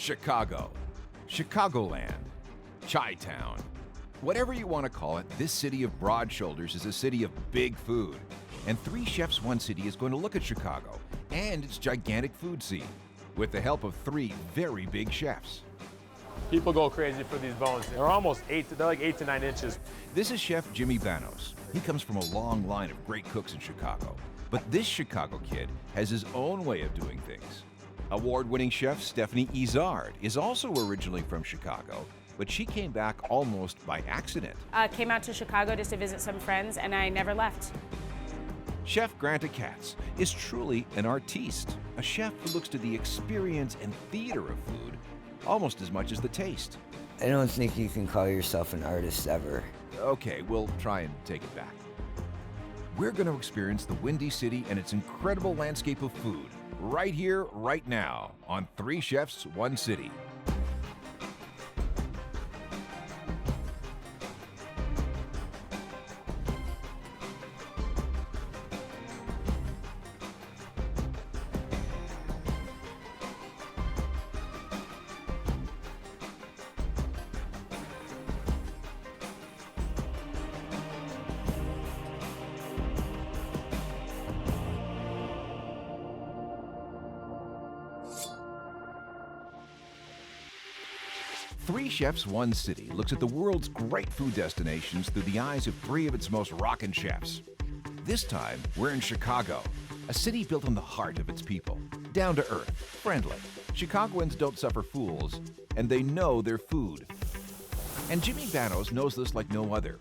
Chicago, Chicagoland, Chi-Town. Whatever you want to call it, this city of broad shoulders is a city of big food. And 3 Chefs 1 City is going to look at Chicago and its gigantic food scene with the help of 3 very big chefs. People go crazy for these bones. They're almost they're like 8 to 9 inches. This is Chef Jimmy Banos. He comes from a long line of great cooks in Chicago. But this Chicago kid has his own way of doing things. Award-winning chef Stephanie Izard is also originally from Chicago, but she came back almost by accident. Came out to Chicago just to visit some friends, and I never left. Chef Grant Achatz is truly an artiste, a chef who looks to the experience and theater of food almost as much as the taste. I don't think you can call yourself an artist ever. Okay, we'll try and take it back. We're going to experience the Windy City and its incredible landscape of food right here, right now on 3 Chefs, 1 City. Three Chefs, 1 City looks at the world's great food destinations through the eyes of 3 of its most rockin' chefs. This time, we're in Chicago, a city built on the heart of its people. Down to earth, friendly. Chicagoans don't suffer fools, and they know their food. And Jimmy Banos knows this like no other.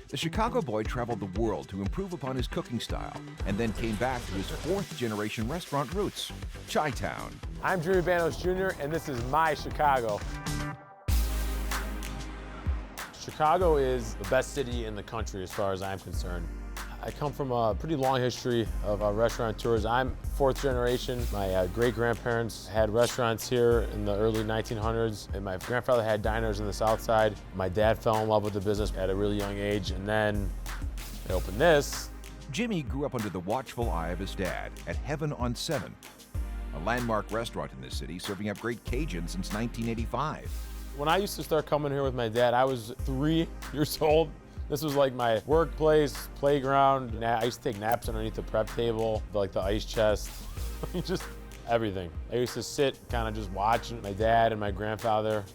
The Chicago boy traveled the world to improve upon his cooking style, and then came back to his 4th-generation restaurant roots, Chi-Town. I'm Jimmy Banos Jr., and this is my Chicago. Chicago is the best city in the country as far as I'm concerned. I come from a pretty long history of restaurateurs. I'm 4th generation. My great-grandparents had restaurants here in the early 1900s, and my grandfather had diners in the South Side. My dad fell in love with the business at a really young age, and then they opened this. Jimmy grew up under the watchful eye of his dad at Heaven on 7, a landmark restaurant in this city serving up great Cajun since 1985. When I used to start coming here with my dad, I was 3 years old. This was like my workplace, playground. I used to take naps underneath the prep table, like the ice chest, just everything. I used to sit, kind of just watching my dad and my grandfather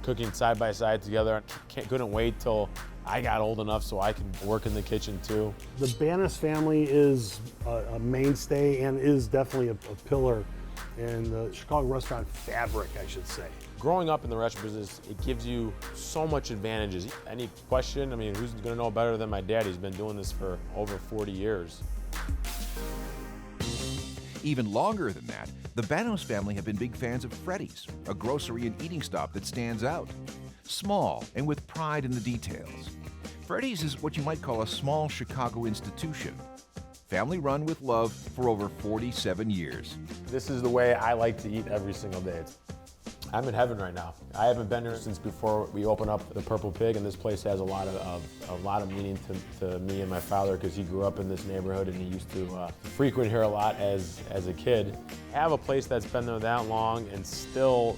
cooking side by side together. Couldn't wait till I got old enough so I could work in the kitchen too. The Banos family is a mainstay and is definitely a pillar in the Chicago restaurant fabric, I should say. Growing up in the restaurant business, it gives you so much advantages. Any question, I mean, who's gonna know better than my dad? He's been doing this for over 40 years. Even longer than that, the Banos family have been big fans of Freddy's, a grocery and eating stop that stands out. Small and with pride in the details. Freddy's is what you might call a small Chicago institution. Family run with love for over 47 years. This is the way I like to eat every single day. I'm in heaven right now. I haven't been here since before we opened up the Purple Pig, and this place has a lot of meaning to me and my father because he grew up in this neighborhood and he used to frequent here a lot as a kid. Have a place that's been there that long and still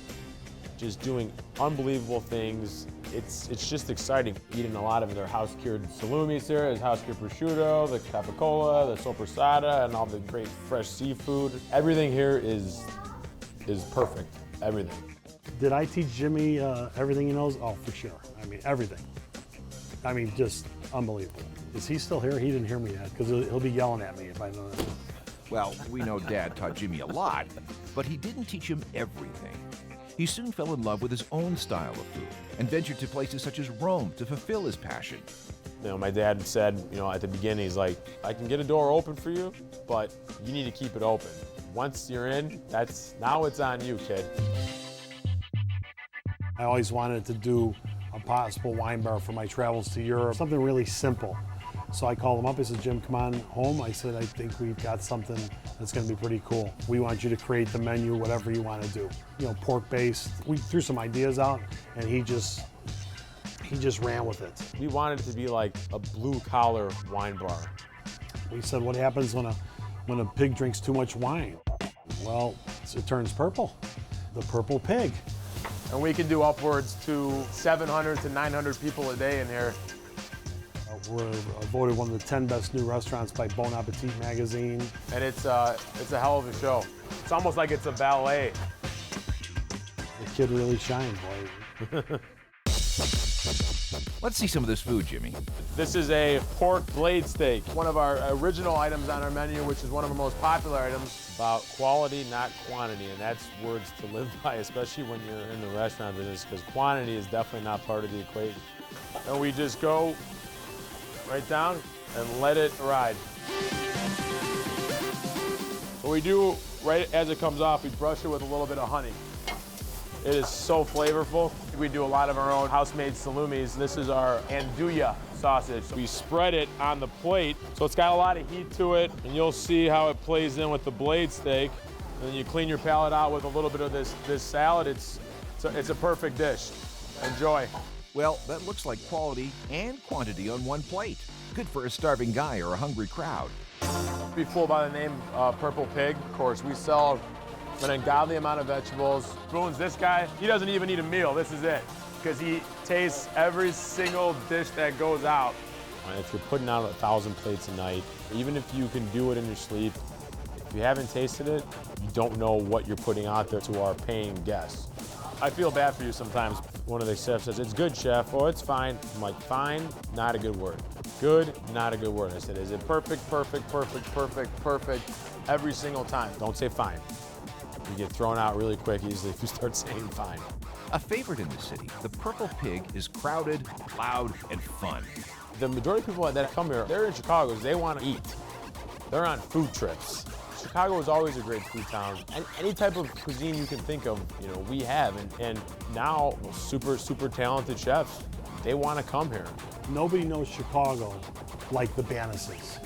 just doing unbelievable things. It's just exciting. Eating a lot of their house-cured salumis here, there's house-cured prosciutto, the capicola, the soppressata, and all the great fresh seafood. Everything here is perfect, everything. Did I teach Jimmy everything he knows? Oh, for sure. I mean, everything. I mean, just unbelievable. Is he still here? He didn't hear me yet, because he'll be yelling at me if I know that. Well, we know Dad taught Jimmy a lot, but he didn't teach him everything. He soon fell in love with his own style of food and ventured to places such as Rome to fulfill his passion. You know, my dad said, you know, at the beginning, he's like, I can get a door open for you, but you need to keep it open. Once you're in, now it's on you, kid. I always wanted to do a possible wine bar for my travels to Europe, something really simple. So I called him up, I said, Jim, come on home. I said, I think we've got something that's gonna be pretty cool. We want you to create the menu, whatever you wanna do. You know, pork-based. We threw some ideas out, and he just ran with it. We wanted it to be like a blue-collar wine bar. We said, what happens when a pig drinks too much wine? Well, it turns purple. The Purple Pig. And we can do upwards to 700 to 900 people a day in here. We're voted one of the 10 best new restaurants by Bon Appetit magazine. And it's a hell of a show. It's almost like it's a ballet. The kid really shined, boy. Let's see some of this food, Jimmy. This is a pork blade steak, one of our original items on our menu, which is one of our most popular items. It's about quality, not quantity, and that's words to live by, especially when you're in the restaurant business, because quantity is definitely not part of the equation. And we just go right down and let it ride. What we do right as it comes off, we brush it with a little bit of honey. It is so flavorful. We do a lot of our own house-made salumis. This is our andouille sausage. We spread it on the plate, so it's got a lot of heat to it, and you'll see how it plays in with the blade steak. And then you clean your palate out with a little bit of this salad. It's a perfect dish. Enjoy. Well, that looks like quality and quantity on one plate. Good for a starving guy or a hungry crowd. Be full by the name Purple Pig. Of course, we sell an ungodly amount of vegetables. Spoons, this guy, he doesn't even need a meal. This is it, because he tastes every single dish that goes out. If you're putting out 1,000 plates a night, even if you can do it in your sleep, if you haven't tasted it, you don't know what you're putting out there to our paying guests. I feel bad for you sometimes. One of the chefs says, "It's good, chef." "Oh, it's fine." I'm like, "Fine, not a good word. Good, not a good word." I said, "Is it perfect, perfect, perfect, perfect, perfect every single time?" Don't say fine. You get thrown out really quick easily if you start saying fine. A favorite in the city, the Purple Pig is crowded, loud, and fun. The majority of people that come here, they're in Chicago because they want to eat. They're on food trips. Chicago is always a great food town. And any type of cuisine you can think of, we have. And now, super, super talented chefs, they want to come here. Nobody knows Chicago like the Banoses.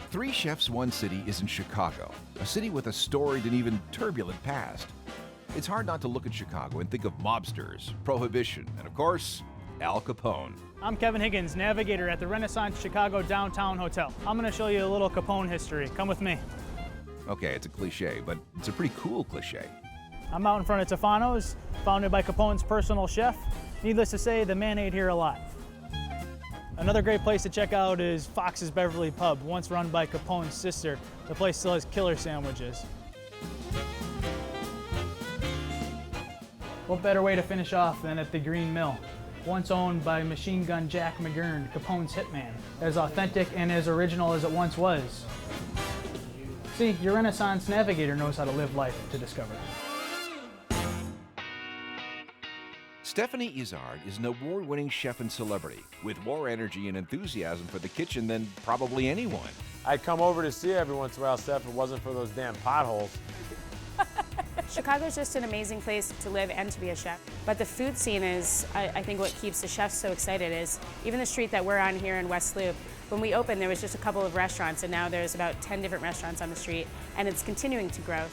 3 Chefs, 1 City is in Chicago, a city with a storied and even turbulent past. It's hard not to look at Chicago and think of mobsters, prohibition, and of course, Al Capone. I'm Kevin Higgins, navigator at the Renaissance Chicago Downtown Hotel. I'm going to show you a little Capone history. Come with me. Okay, it's a cliche, but it's a pretty cool cliche. I'm out in front of Tofano's, founded by Capone's personal chef. Needless to say, the man ate here a lot. Another great place to check out is Fox's Beverly Pub, once run by Capone's sister. The place still has killer sandwiches. What better way to finish off than at the Green Mill? Once owned by Machine Gun Jack McGurn, Capone's hitman. As authentic and as original as it once was. See, your Renaissance navigator knows how to live life to discover. Stephanie Izard is an award-winning chef and celebrity with more energy and enthusiasm for the kitchen than probably anyone. I'd come over to see you every once in a while, Steph, if it wasn't for those damn potholes. Chicago's just an amazing place to live and to be a chef. But the food scene is, I think, what keeps the chefs so excited is even the street that we're on here in West Loop. When we opened, there was just a couple of restaurants, and now there's about 10 different restaurants on the street, and it's continuing to grow.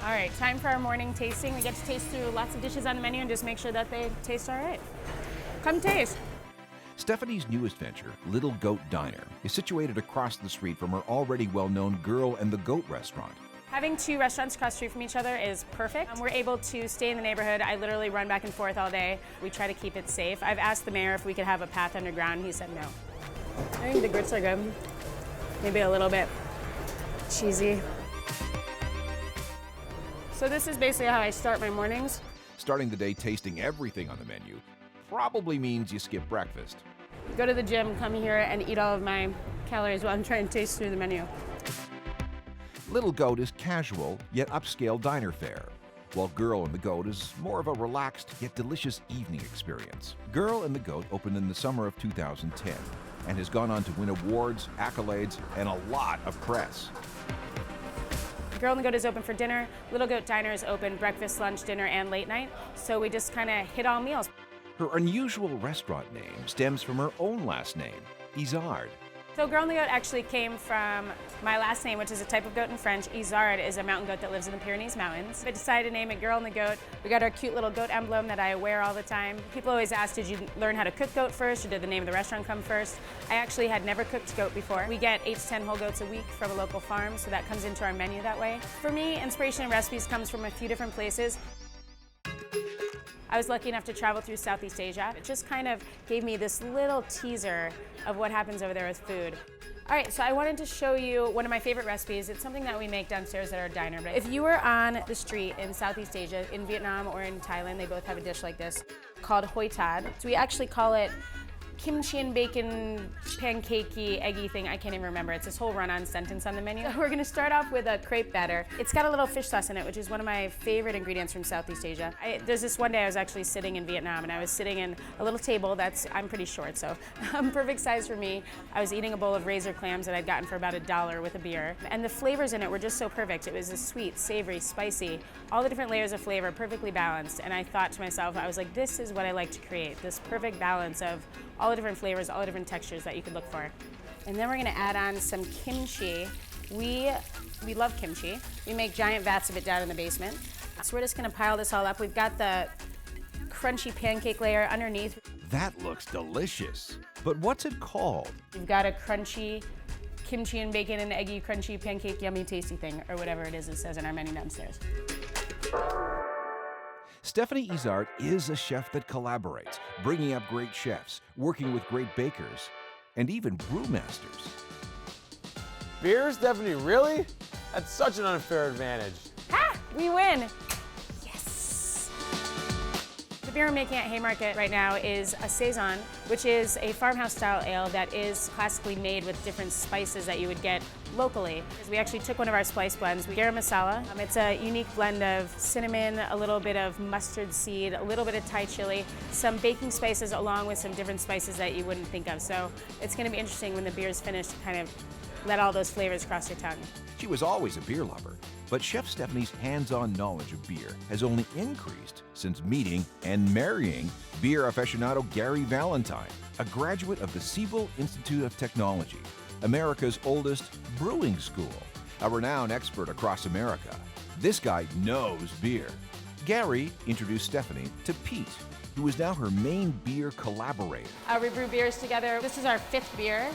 All right, time for our morning tasting. We get to taste through lots of dishes on the menu and just make sure that they taste all right. Come taste. Stephanie's newest venture, Little Goat Diner, is situated across the street from her already well-known Girl and the Goat restaurant. Having 2 restaurants across the street from each other is perfect. We're able to stay in the neighborhood. I literally run back and forth all day. We try to keep it safe. I've asked the mayor if we could have a path underground. He said no. I think the grits are good. Maybe a little bit cheesy. So this is basically how I start my mornings. Starting the day tasting everything on the menu probably means you skip breakfast. Go to the gym, come here, and eat all of my calories while I'm trying to taste through the menu. Little Goat is casual yet upscale diner fare, while Girl and the Goat is more of a relaxed yet delicious evening experience. Girl and the Goat opened in the summer of 2010 and has gone on to win awards, accolades, and a lot of press. Girl and the Goat is open for dinner. Little Goat Diner is open breakfast, lunch, dinner, and late night. So we just kind of hit all meals. Her unusual restaurant name stems from her own last name, Izard. So Girl on the Goat actually came from my last name, which is a type of goat in French. Izard is a mountain goat that lives in the Pyrenees Mountains. I decided to name it Girl on the Goat. We got our cute little goat emblem that I wear all the time. People always ask, did you learn how to cook goat first, or did the name of the restaurant come first? I actually had never cooked goat before. We get 8 to 10 whole goats a week from a local farm, so that comes into our menu that way. For me, inspiration and recipes comes from a few different places. I was lucky enough to travel through Southeast Asia. It just kind of gave me this little teaser of what happens over there with food. All right, so I wanted to show you one of my favorite recipes. It's something that we make downstairs at our diner. But if you were on the street in Southeast Asia, in Vietnam or in Thailand, they both have a dish like this called hoi tad. So we actually call it kimchi and bacon pancakey eggy thing. I can't even remember. It's this whole run-on sentence on the menu. So we're gonna start off with a crepe batter. It's got a little fish sauce in it, which is one of my favorite ingredients from Southeast Asia. There's this one day I was actually sitting in Vietnam, and I was sitting in a little table I'm pretty short, so perfect size for me. I was eating a bowl of razor clams that I'd gotten for about $1 with a beer. And the flavors in it were just so perfect. It was a sweet, savory, spicy, all the different layers of flavor, perfectly balanced. And I thought to myself, I was like, this is what I like to create, this perfect balance of all the different flavors, all the different textures that you could look for. And then we're gonna add on some kimchi. We love kimchi. We make giant vats of it down in the basement. So we're just gonna pile this all up. We've got the crunchy pancake layer underneath. That looks delicious. But what's it called? We've got a crunchy kimchi and bacon and eggy crunchy pancake yummy tasty thing, or whatever it says in our menu downstairs. Stephanie Izard is a chef that collaborates, bringing up great chefs, working with great bakers, and even brewmasters. Beer, Stephanie, really? That's such an unfair advantage. Ha! We win! Yes! The beer we're making at Haymarket right now is a Saison, which is a farmhouse-style ale that is classically made with different spices that you would get locally. We actually took one of our spice blends, garam masala. It's a unique blend of cinnamon, a little bit of mustard seed, a little bit of Thai chili, some baking spices along with some different spices that you wouldn't think of. So it's going to be interesting when the beer is finished to kind of let all those flavors cross your tongue. She was always a beer lover, but Chef Stephanie's hands-on knowledge of beer has only increased since meeting and marrying beer aficionado Gary Valentine, a graduate of the Siebel Institute of Technology, America's oldest brewing school, a renowned expert across America. This guy knows beer. Gary introduced Stephanie to Pete, who is now her main beer collaborator. We brew beers together. This is our 5th beer,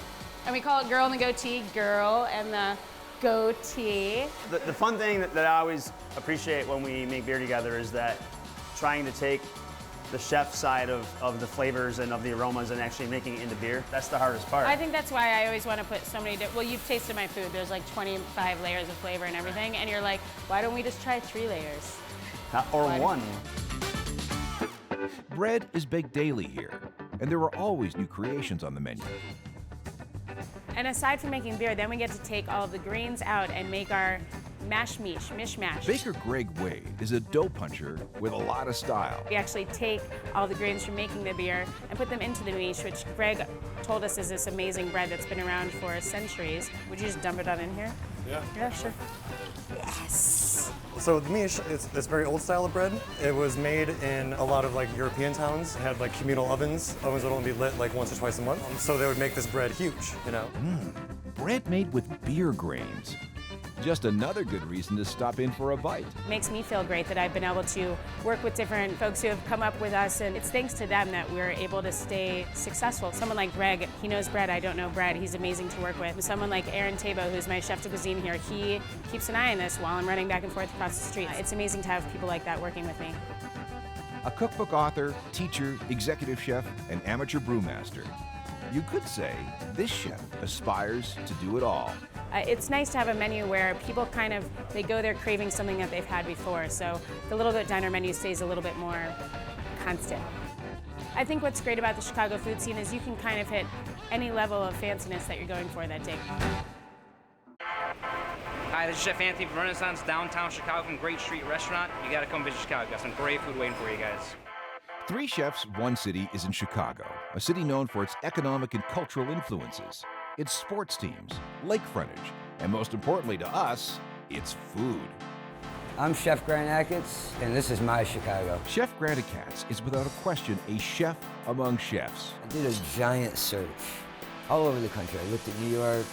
and we call it Girl and the Goatee, Girl and the Goatee. The fun thing that I always appreciate when we make beer together is that trying to take the chef side of the flavors and of the aromas and actually making it into beer. That's the hardest part. I think that's why I always want to put so many well, you've tasted my food. There's like 25 layers of flavor and everything, and you're like, why don't we just try 3 layers? Or one. Bread is baked daily here, and there are always new creations on the menu. And aside from making beer, then we get to take all of the grains out and make our mishmash. Baker Greg Wade is a dough puncher with a lot of style. We actually take all the grains from making the beer and put them into the miche, which Greg told us is this amazing bread that's been around for centuries. Would you just dump it on in here? Yeah. Yeah, sure. Yes! So the miche is this very old style of bread. It was made in a lot of like European towns. It had like communal ovens. Ovens would only be lit like once or twice a month. So they would make this bread huge, you know? Bread made with beer grains. Just another good reason to stop in for a bite. It makes me feel great that I've been able to work with different folks who have come up with us, and it's thanks to them that we're able to stay successful. Someone like Greg, he knows bread, I don't know bread. He's amazing to work with. Someone like Aaron Tabo, who's my chef de cuisine here, he keeps an eye on this while I'm running back and forth across the street. It's amazing to have people like that working with me. A cookbook author, teacher, executive chef, and amateur brewmaster. You could say this chef aspires to do it all. It's nice to have a menu where people they go there craving something that they've had before, so the Little Goat Diner menu stays a little bit more constant. I think what's great about the Chicago food scene is you can kind of hit any level of fanciness that you're going for that day. Hi, this is Chef Anthony from Renaissance, downtown Chicago from Great Street Restaurant. You gotta come visit Chicago. Got some great food waiting for you guys. 3 Chefs, 1 City is in Chicago, a city known for its economic and cultural influences, its sports teams, lake frontage, and most importantly to us, its food. I'm Chef Grant Achatz, and this is my Chicago. Chef Grant Achatz is without a question a chef among chefs. I did a giant search all over the country. I looked at New York,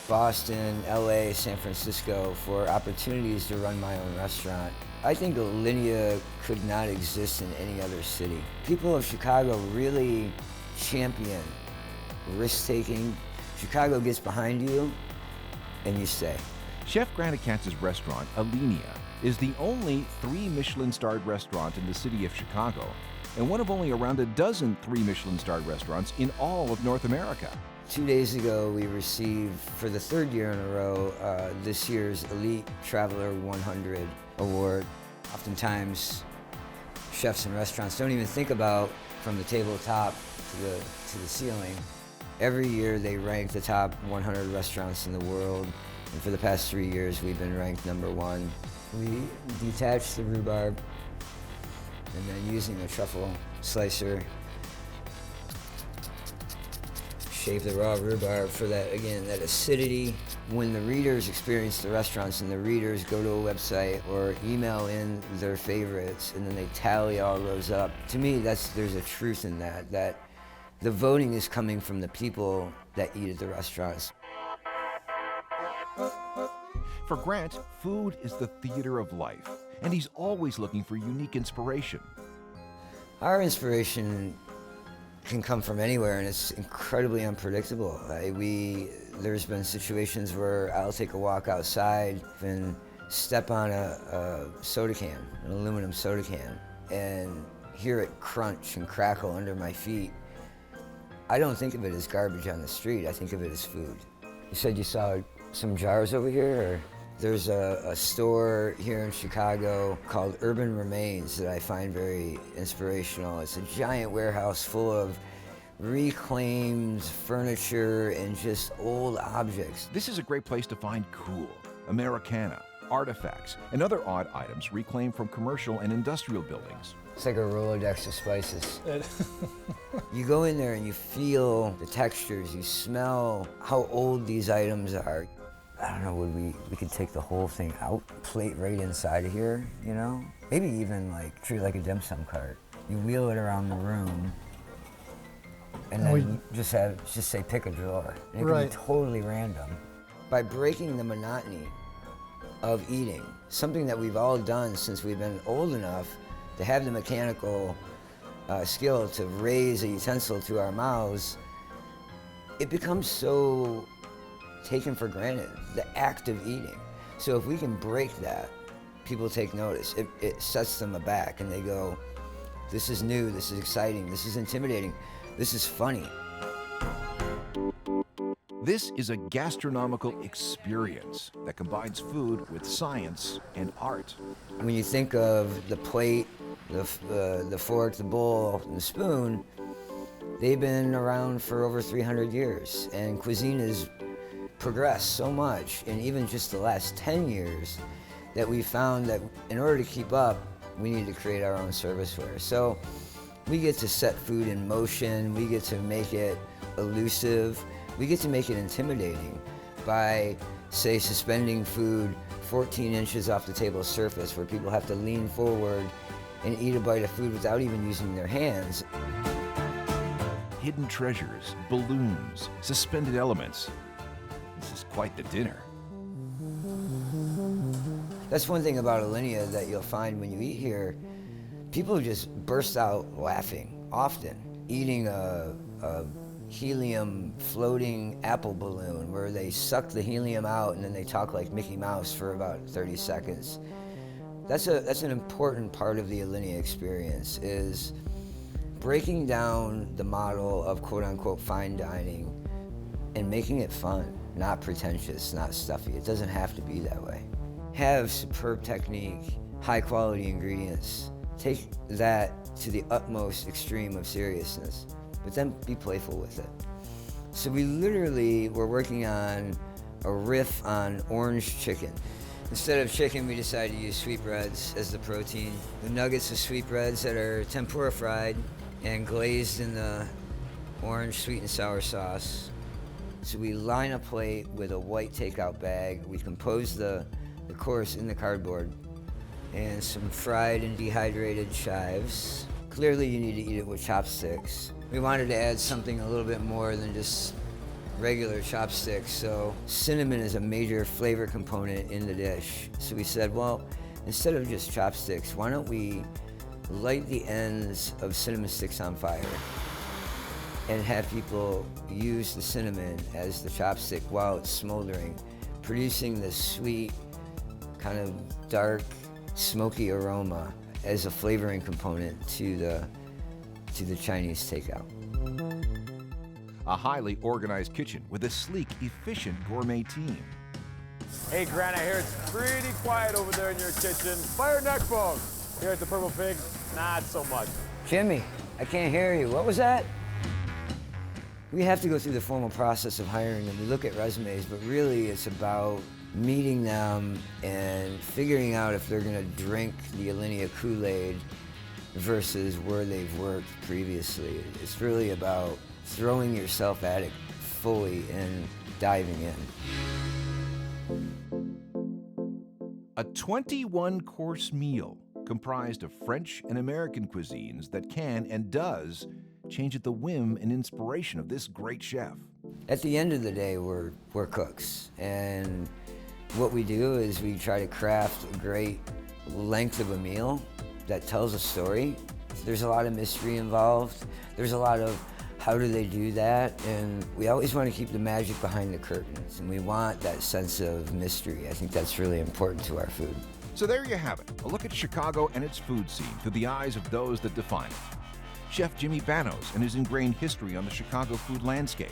Boston, LA, San Francisco for opportunities to run my own restaurant. I think Alinea could not exist in any other city. People of Chicago really champion risk-taking. Chicago gets behind you and you stay. Chef Grant Achatz's restaurant, Alinea, is the only 3 Michelin-starred restaurant in the city of Chicago, and one of only around a dozen 3 Michelin-starred restaurants in all of North America. 2 days ago, we received, for the 3rd year in a row, this year's Elite Traveler 100 Award. Oftentimes, chefs and restaurants don't even think about from the tabletop to the ceiling. Every year, they rank the top 100 restaurants in the world, and for the past 3 years, we've been ranked #1. We detach the rhubarb, and then using a truffle slicer, shave the raw rhubarb for that, again, that acidity. When the readers experience the restaurants and the readers go to a website or email in their favorites and then they tally all those up, to me, there's a truth in that the voting is coming from the people that eat at the restaurants. For Grant, food is the theater of life, and he's always looking for unique inspiration. Our inspiration can come from anywhere, and it's incredibly unpredictable. There's been situations where I'll take a walk outside and step on a soda can, an aluminum soda can, and hear it crunch and crackle under my feet. I don't think of it as garbage on the street, I think of it as food. You said you saw some jars over here? Or? There's a store here in Chicago called Urban Remains that I find very inspirational. It's a giant warehouse full of reclaimed furniture and just old objects. This is a great place to find cool, Americana, artifacts, and other odd items reclaimed from commercial and industrial buildings. It's like a Rolodex of spices. You go in there and you feel the textures, you smell how old these items are. I don't know, we could take the whole thing out, plate right inside of here, you know? Maybe even like treat it like a dim sum cart. You wheel it around the room and then just say pick a drawer. And it can be totally random. By breaking the monotony of eating, something that we've all done since we've been old enough to have the mechanical skill to raise a utensil to our mouths, it becomes so taken for granted, the act of eating. So if we can break that, people take notice. It sets them aback and they go, this is new, this is exciting, this is intimidating, this is funny. This is a gastronomical experience that combines food with science and art. When you think of the plate, the fork, the bowl, and the spoon, they've been around for over 300 years, and cuisine has progressed so much in even just the last 10 years that we found that in order to keep up, we need to create our own serviceware. So we get to set food in motion, we get to make it elusive, we get to make it intimidating by, say, suspending food 14 inches off the table surface where people have to lean forward and eat a bite of food without even using their hands. Hidden treasures, balloons, suspended elements. This is quite the dinner. That's one thing about Alinea that you'll find when you eat here. People just burst out laughing often, eating a helium floating apple balloon where they suck the helium out and then they talk like Mickey Mouse for about 30 seconds. That's an important part of the Alinea experience, is breaking down the model of quote-unquote fine dining and making it fun, not pretentious, not stuffy. It doesn't have to be that way. Have superb technique, high quality ingredients. Take that to the utmost extreme of seriousness, but then be playful with it. So we literally were working on a riff on orange chicken. Instead of chicken, we decided to use sweetbreads as the protein. The nuggets of sweetbreads that are tempura fried and glazed in the orange sweet and sour sauce. So we line a plate with a white takeout bag. We compose the course in the cardboard, and some fried and dehydrated chives. Clearly you need to eat it with chopsticks. We wanted to add something a little bit more than just regular chopsticks, so cinnamon is a major flavor component in the dish. So we said, well, instead of just chopsticks, why don't we light the ends of cinnamon sticks on fire and have people use the cinnamon as the chopstick while it's smoldering, producing this sweet, kind of dark, smoky aroma as a flavoring component to the Chinese takeout. A highly organized kitchen with a sleek, efficient gourmet team. Hey, Grant, I hear it's pretty quiet over there in your kitchen. Fire neck bone. Here at the Purple Pig, not so much. Jimmy, I can't hear you. What was that? We have to go through the formal process of hiring them. We look at resumes, but really it's about meeting them and figuring out if they're gonna drink the Alinea Kool-Aid versus where they've worked previously. It's really about throwing yourself at it fully and diving in. A 21-course meal comprised of French and American cuisines that can and does change at the whim and inspiration of this great chef. At the end of the day, we're cooks, and what we do is we try to craft a great length of a meal that tells a story. There's a lot of mystery involved. There's a lot of how do they do that? And we always want to keep the magic behind the curtains, and we want that sense of mystery. I think that's really important to our food. So there you have it, a look at Chicago and its food scene through the eyes of those that define it. Chef Jimmy Banos and his ingrained history on the Chicago food landscape.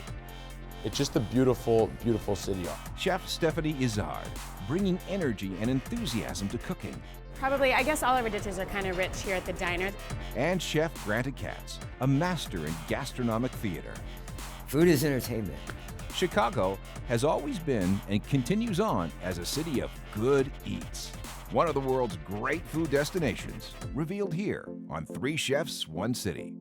It's just a beautiful, beautiful city. Chef Stephanie Izard, bringing energy and enthusiasm to cooking. Probably, I guess all of our dishes are kind of rich here at the diner. And Chef Grant Achatz, a master in gastronomic theater. Food is entertainment. Chicago has always been and continues on as a city of good eats. One of the world's great food destinations, revealed here on 3 Chefs, 1 City.